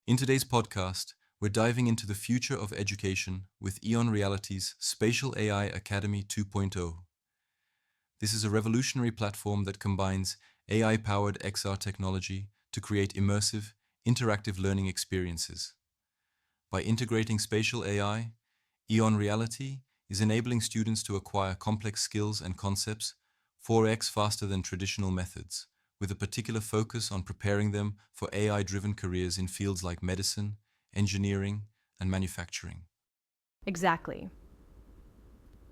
In today's podcast, we're diving into the future of education with EON Reality's Spatial AI Academy 2.0. This is a revolutionary platform that combines AI-powered XR technology to create immersive, interactive learning experiences. By integrating spatial AI, EON Reality is enabling students to acquire complex skills and concepts 4x faster than traditional methods, with a particular focus on preparing them for AI-driven careers in fields like medicine, engineering, and manufacturing. Exactly.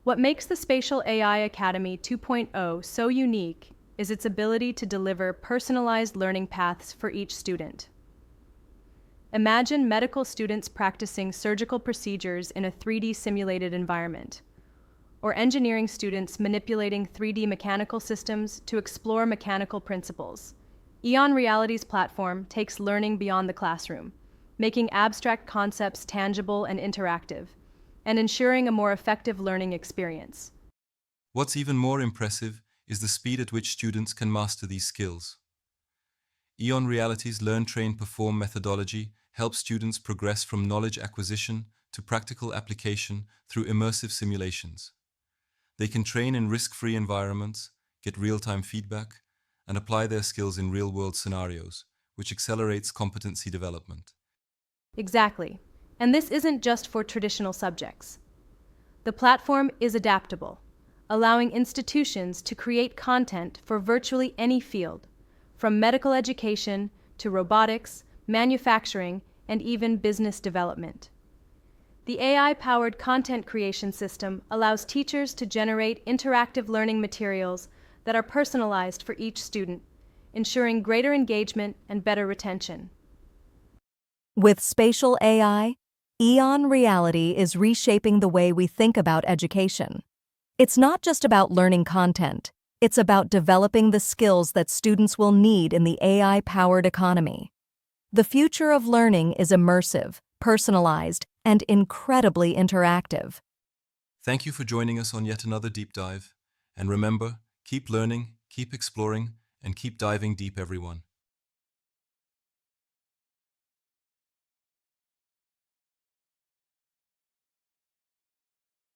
What makes the Spatial AI Academy 2.0 so unique is its ability to deliver personalized learning paths for each student. Imagine medical students practicing surgical procedures in a 3D simulated environment, or engineering students manipulating 3D mechanical systems to explore mechanical principles. EON Reality's platform takes learning beyond the classroom, making abstract concepts tangible and interactive, and ensuring a more effective learning experience. What's even more impressive is the speed at which students can master these skills. EON Reality's Learn, Train, Perform methodology helps students progress from knowledge acquisition to practical application through immersive simulations. They can train in risk-free environments, get real-time feedback, and apply their skills in real-world scenarios, which accelerates competency development. Exactly. And this isn't just for traditional subjects. The platform is adaptable, allowing institutions to create content for virtually any field, from medical education to robotics, manufacturing, and even business development. The AI-powered content creation system allows teachers to generate interactive learning materials that are personalized for each student, ensuring greater engagement and better retention. With spatial AI, EON Reality is reshaping the way we think about education. It's not just about learning content, it's about developing the skills that students will need in the AI-powered economy. The future of learning is immersive, personalized, and incredibly interactive. Thank you for joining us on yet another deep dive. And remember, keep learning, keep exploring, and keep diving deep, everyone.